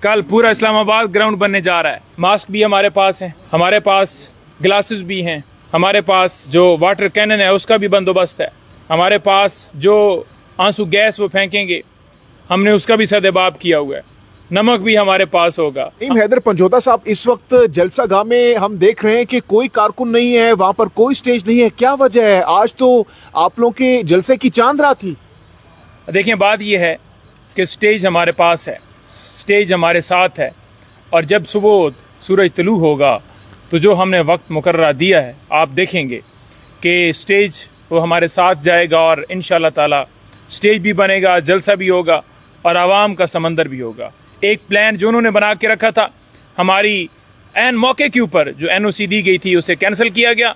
कल पूरा इस्लामाबाद ग्राउंड बनने जा रहा है। मास्क भी हमारे पास है, हमारे पास ग्लासेस भी हैं, हमारे पास जो वाटर कैनन है उसका भी बंदोबस्त है, हमारे पास जो आंसू गैस वो फेंकेंगे हमने उसका भी सदेबाब किया हुआ है, नमक भी हमारे पास होगा। हैदर पंजोता साहब, इस वक्त जलसा गाह में हम देख रहे हैं कि कोई कारकुन नहीं है, वहां पर कोई स्टेज नहीं है, क्या वजह है? आज तो आप लोगों के जलसे की चांद रात थी। देखिए, बात यह है कि स्टेज हमारे पास है, स्टेज हमारे साथ है, और जब सुबह सूरज तुलू होगा तो जो हमने वक्त मुकर्रर दिया है आप देखेंगे कि स्टेज वो हमारे साथ जाएगा और इंशाअल्लाह ताला स्टेज भी बनेगा, जलसा भी होगा और आवाम का समंदर भी होगा। एक प्लान जो उन्होंने बना के रखा था, हमारी एन मौके के ऊपर जो NOC दी गई थी उसे कैंसिल किया गया।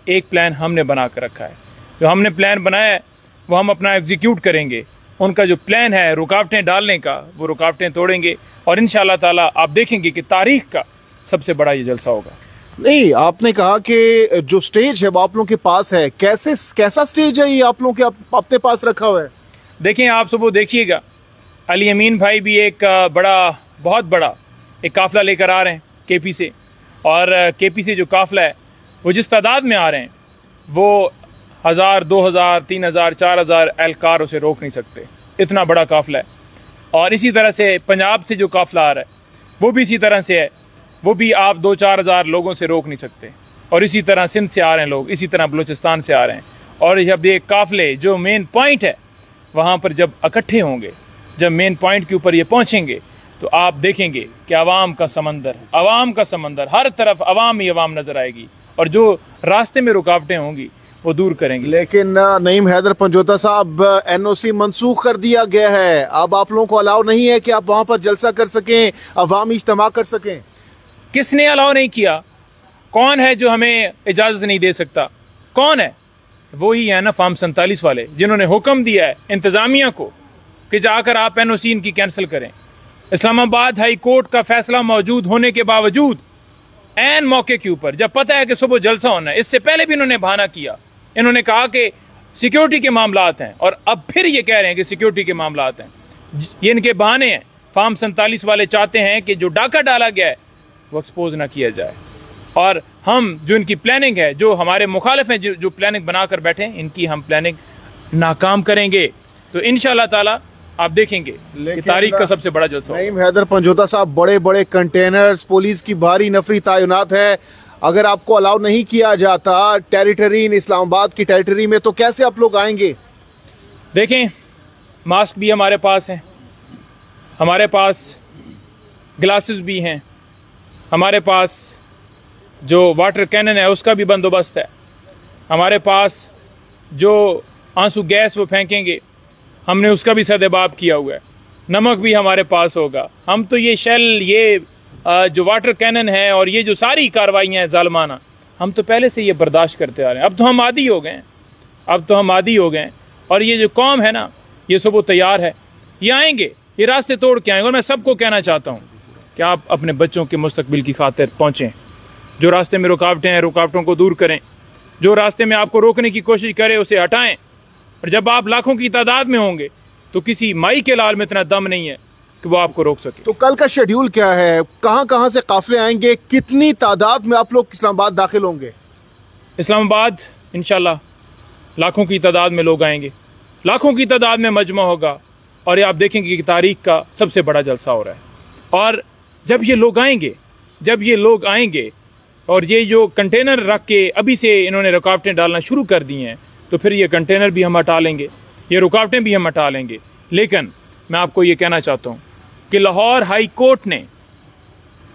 एक प्लान हमने बना कर रखा है, जो हमने प्लान बनाया है वो हम अपना एग्जीक्यूट करेंगे। उनका जो प्लान है रुकावटें डालने का, वो रुकावटें तोड़ेंगे और इंशाअल्लाह ताला आप देखेंगे कि तारीख का सबसे बड़ा ये जलसा होगा। नहीं, आपने कहा कि जो स्टेज है वो आप लोगों के पास है, कैसा स्टेज है ये आप लोगों के अपने पास रखा हुआ है? देखें, आप सुबह देखिएगा, अली अमीन भाई भी एक बहुत बड़ा एक काफ़िला लेकर आ रहे हैं KP से, और KP से जो काफ़िला है वो जिस तादाद में आ रहे हैं वो 1000, 2000, 3000, 4000 एहलकार उसे रोक नहीं सकते, इतना बड़ा काफ़िला है। और इसी तरह से पंजाब से जो काफ़िला आ रहा है वो भी इसी तरह से है, वो भी आप 2-4 हज़ार लोगों से रोक नहीं सकते। और इसी तरह सिंध से आ रहे हैं लोग, इसी तरह बलूचिस्तान से आ रहे हैं। और जब ये काफ़िले जो मेन पॉइंट है वहाँ पर जब इकट्ठे होंगे, जब मेन पॉइंट के ऊपर ये पहुँचेंगे तो आप देखेंगे कि आवाम का समंदर, हर तरफ आवाम ही आवाम नज़र आएगी, और जो रास्ते में रुकावटें होंगी वो दूर करेंगे। लेकिन नईम हैदर पंजोता साहब, NOC मनसूख कर दिया गया है, अब आप लोगों को अलाउ नहीं है कि आप वहाँ पर जलसा कर सकें, अवामी इज्तिमा कर सकें। किसने अलाउ नहीं किया? कौन है जो हमें इजाज़त नहीं दे सकता? कौन है? वो ही है ना फॉर्म 47 वाले, जिन्होंने हुक्म दिया है इंतज़ामिया को कि जाकर आप NOC इनकी कैंसिल करें। इस्लामाबाद हाई कोर्ट का फैसला मौजूद होने के बावजूद एन मौके के ऊपर, जब पता है कि सुबह जलसा होना है, इससे पहले भी इन्होंने बहाना किया, इन्होंने कहा कि सिक्योरिटी के मामलात हैं, और अब फिर ये कह रहे हैं कि सिक्योरिटी के मामलात हैं। ये इनके बहाने हैं। फॉर्म 47 वाले चाहते हैं कि जो डाका डाला गया है वो एक्सपोज ना किया जाए, और हम जो इनकी प्लानिंग है, जो हमारे मुखालिफ हैं जो प्लानिंग बनाकर बैठे हैं, इनकी हम प्लानिंग नाकाम करेंगे। तो इंशाअल्लाह ताला आप देखेंगे कि तारीख का सबसे बड़ा जलसा। नईम हैदर पंजोता साहब, बड़े बड़े कंटेनर्स, पुलिस की भारी नफरी तैनात है, अगर आपको अलाउ नहीं किया जाता टेरिटरी इन इस्लामाबाद की टेरिटरी में तो कैसे आप लोग आएंगे? देखें, मास्क भी हमारे पास हैं, हमारे पास ग्लासेस भी हैं, हमारे पास जो वाटर कैनन है उसका भी बंदोबस्त है, हमारे पास जो आंसू गैस वो फेंकेंगे हमने उसका भी सदेबाब किया हुआ है, नमक भी हमारे पास होगा। हम तो ये शेल, ये जो वाटर कैनन है और ये जो सारी कार्रवाइयाँ हैं ज़ालिमाना, हम तो पहले से ये बर्दाश्त करते आ रहे हैं। अब तो हम आदी हो गए हैं, और ये जो कौम है ना, ये सब वो तैयार है, ये आएंगे, ये रास्ते तोड़ के आएंगे। और मैं सबको कहना चाहता हूँ कि आप अपने बच्चों के मुस्तकबिल की खातिर पहुँचें, जो रास्ते में रुकावटें हैं रुकावटों को दूर करें, जो रास्ते में आपको रोकने की कोशिश करे उसे हटाएं। और जब आप लाखों की तादाद में होंगे तो किसी माई के लाल में इतना दम नहीं है कि वो आपको रोक सके। तो कल का शेड्यूल क्या है? कहाँ से काफिले आएंगे? कितनी तादाद में आप लोग इस्लामाबाद दाखिल होंगे? इस्लामाबाद इंशाल्लाह लाखों की तादाद में लोग आएंगे, लाखों की तादाद में मजमा होगा, और ये आप देखेंगे कि तारीख का सबसे बड़ा जलसा हो रहा है। और जब ये लोग आएंगे और ये जो कंटेनर रख के अभी से इन्होंने रुकावटें डालना शुरू कर दी हैं, तो फिर ये कंटेनर भी हम हटा लेंगे, ये रुकावटें भी हम हटा लेंगे। लेकिन मैं आपको ये कहना चाहता हूँ कि लाहौर हाई कोर्ट ने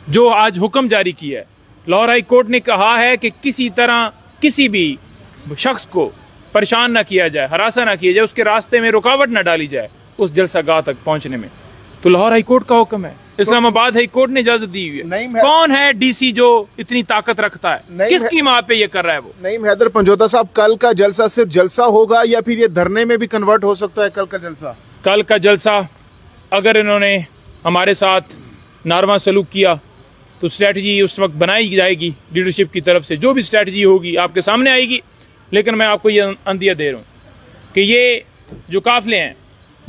जो आज हुक्म जारी किया है, लाहौर हाई कोर्ट ने कहा है कि किसी तरह किसी भी शख्स को परेशान ना किया जाए, हरासा ना किया जाए, उसके रास्ते में रुकावट ना डाली जाए उस जलसागाह तक पहुँचने में। तो लाहौर हाई कोर्ट का हुक्म है, इस्लामाबाद हाई कोर्ट ने इजाजत दी हुई है। कौन है DC जो इतनी ताकत रखता है? किसकी माँ पे ये कर रहा है वो? नईम हैदर पंजोता साहब, कल का जलसा सिर्फ जलसा होगा या फिर ये धरने में भी कन्वर्ट हो सकता है? कल का जलसा अगर इन्होंने हमारे साथ नारमा सलूक किया तो स्ट्रैटेजी उस वक्त बनाई जाएगी लीडरशिप की तरफ से, जो भी स्ट्रैटेजी होगी आपके सामने आएगी। लेकिन मैं आपको ये अंदिया दे रहा हूँ कि ये जो काफिले हैं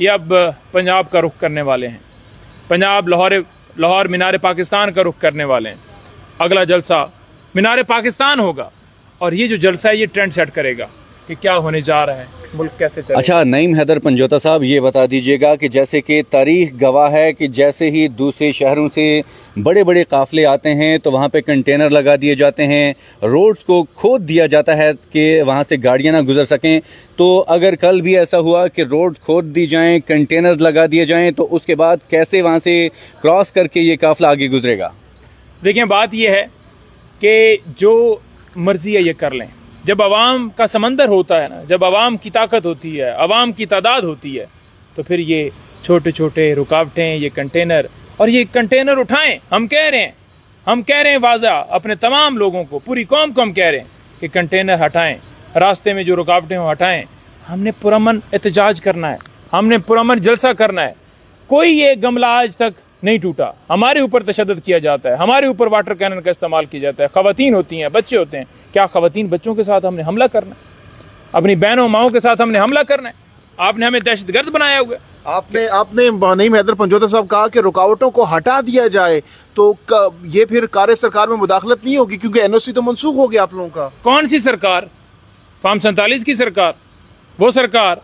ये अब पंजाब का रुख करने वाले हैं। पंजाब लाहौर लाहौर मीनार पाकिस्तान का रुख करने वाले हैं। अगला जलसा मीनार पाकिस्तान होगा और ये जो जलसा है ये ट्रेंड सेट करेगा कि क्या होने जा रहा है, मुल्क कैसे चलेगा। अच्छा नईम हैदर पंजोता साहब, ये बता दीजिएगा कि जैसे कि तारीख गवाह है कि जैसे ही दूसरे शहरों से बड़े बड़े काफ़िले आते हैं तो वहाँ पे कंटेनर लगा दिए जाते हैं, रोड्स को खोद दिया जाता है कि वहाँ से गाड़ियाँ ना गुजर सकें। तो अगर कल भी ऐसा हुआ कि रोड्स खोद दी जाएं, कंटेनर लगा दिए जाएं, तो उसके बाद कैसे वहाँ से क्रॉस करके ये काफ़िला आगे गुजरेगा? देखिए, बात यह है कि जो मर्जी है ये कर लें। जब आवाम का समंदर होता है ना, जब आवाम की ताकत होती है, आवाम की तादाद होती है, तो फिर ये छोटे छोटे रुकावटें, ये कंटेनर उठाएं। हम कह रहे हैं वाज़ा अपने तमाम लोगों को, पूरी कौम को हम कह रहे हैं कि कंटेनर हटाएं, रास्ते में जो रुकावटें हो हटाएं। हमने पुरअमन एहतजाज करना है, हमने पुरअमन जलसा करना है। कोई ये गमला आज तक नहीं टूटा। हमारे ऊपर तशद्दुद किया जाता है, हमारे ऊपर वाटर कैनन का इस्तेमाल किया जाता है। ख़वातीन होती हैं, बच्चे होते हैं, क्या ख़वातीन बच्चों के साथ हमने हमला करना है? अपनी बहनों माओं के साथ हमने हमला करना है? आपने हमें दहशतगर्द बनाया हुआ है। आपने नईम हैदर पंजोता साहब कहा कि रुकावटों को हटा दिया जाए, तो ये फिर कार्य सरकार में मुदाखलत नहीं होगी, क्योंकि एनओसी तो मनसूख हो गया आप लोगों का। कौन सी सरकार? फार्म 47 की सरकार, वो सरकार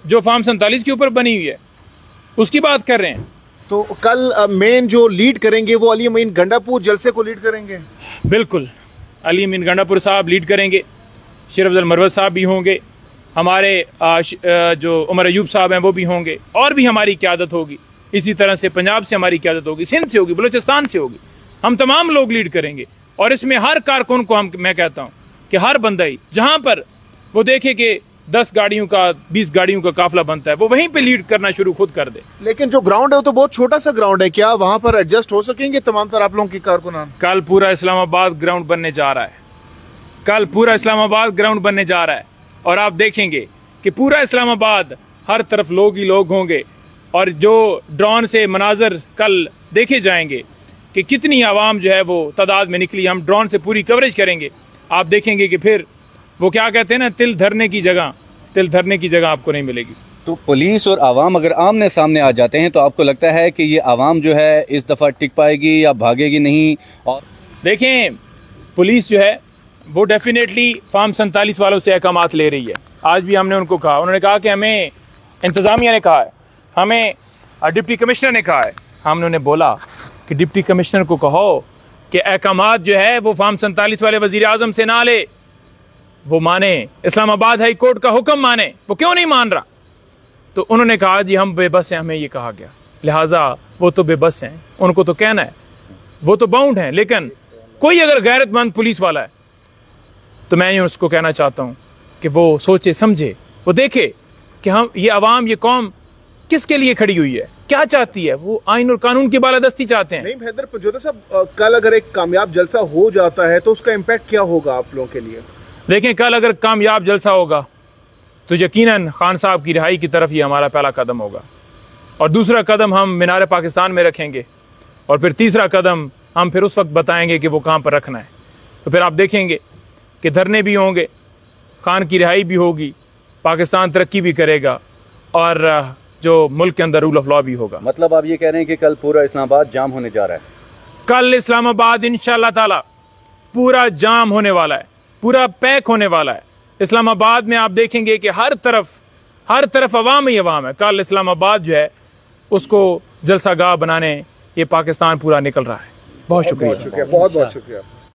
जो फार्म 47 के ऊपर बनी हुई है, उसकी बात कर रहे हैं। तो कल मेन जो लीड करेंगे वो अली अमीन गंडापुर जलसे को लीड करेंगे? बिल्कुल, अली अमीन गंडापुर साहब लीड करेंगे, शेर अफजल मरवत साहब भी होंगे, हमारे जो उमर अयूब साहब हैं वो भी होंगे, और भी हमारी क़यादत होगी। इसी तरह से पंजाब से हमारी क़यादत होगी, सिंध से होगी, बलूचिस्तान से होगी। हम तमाम लोग लीड करेंगे और इसमें हर कारकुन को मैं कहता हूँ कि हर बंदा ही जहाँ पर वो देखे कि 10 गाड़ियों का 20 गाड़ियों का काफिला बनता है, वो वहीं पे लीड करना शुरू खुद कर दे। लेकिन जो ग्राउंड है वो तो बहुत छोटा सा ग्राउंड है, क्या वहाँ पर एडजस्ट हो सकेंगे तमाम तरह आप लोगों की कारकुनान? कल पूरा इस्लामाबाद ग्राउंड बनने जा रहा है, कल पूरा इस्लामाबाद ग्राउंड बनने जा रहा है, और आप देखेंगे कि पूरा इस्लामाबाद हर तरफ लोग ही लोग होंगे। और जो ड्रोन से मनाजर कल देखे जाएंगे कि कितनी आवाम जो है वो तादाद में निकली, हम ड्रोन से पूरी कवरेज करेंगे। आप देखेंगे कि फिर वो क्या कहते हैं ना, तिल धरने की जगह आपको नहीं मिलेगी। तो पुलिस और आवाम अगर आमने सामने आ जाते हैं तो आपको लगता है कि ये आवाम जो है इस दफ़ा टिक पाएगी या भागेगी नहीं? और देखें, पुलिस जो है वो डेफिनेटली फार्म 47 वालों से अहकामात ले रही है। आज भी हमने उनको कहा, उन्होंने कहा कि हमें इंतज़ामिया ने कहा है, हमें डिप्टी कमिश्नर ने कहा है। हमने उन्हें बोला कि डिप्टी कमिश्नर को कहो कि अहकामात जो है वो फार्म 47 वाले वज़ीर आज़म से ना ले, वो माने, इस्लामाबाद हाई कोर्ट का हुक्म माने। वो क्यों नहीं मान रहा? तो उन्होंने कहा जी हम बेबस हैं, हमें ये कहा गया, लिहाजा वो तो बेबस हैं, उनको तो कहना है, वो तो बाउंड हैं। लेकिन कोई अगर गैरतमंद पुलिस वाला है तो मैं उसको कहना चाहता हूँ कि वो सोचे समझे, वो देखे कि हम ये अवाम, ये कौम किसके लिए खड़ी हुई है, क्या चाहती है। वो आइन और कानून की बालादस्ती चाहते हैं। नहीं हैदर पंजोता साहब, कल अगर एक कामयाब जलसा हो जाता है तो उसका इम्पैक्ट क्या होगा आप लोगों के लिए? देखें, कल अगर कामयाब जलसा होगा तो यकीनन खान साहब की रिहाई की तरफ ही हमारा पहला कदम होगा, और दूसरा कदम हम मीनार पाकिस्तान में रखेंगे, और फिर तीसरा कदम हम फिर उस वक्त बताएंगे कि वो कहाँ पर रखना है। तो फिर आप देखेंगे कि धरने भी होंगे, खान की रिहाई भी होगी, पाकिस्तान तरक्की भी करेगा, और जो मुल्क के अंदर रूल ऑफ लॉ भी होगा। मतलब आप ये कह रहे हैं कि कल पूरा इस्लामाबाद जाम होने जा रहा है? कल इस्लामाबाद इंशाअल्लाह ताला पूरा जाम होने वाला है, पूरा पैक होने वाला है। इस्लामाबाद में आप देखेंगे कि हर तरफ अवाम ही अवाम है। कल इस्लामाबाद जो है उसको जलसा गाह बनाने ये पाकिस्तान पूरा निकल रहा है। बहुत शुक्रिया, बहुत शुक्रिया।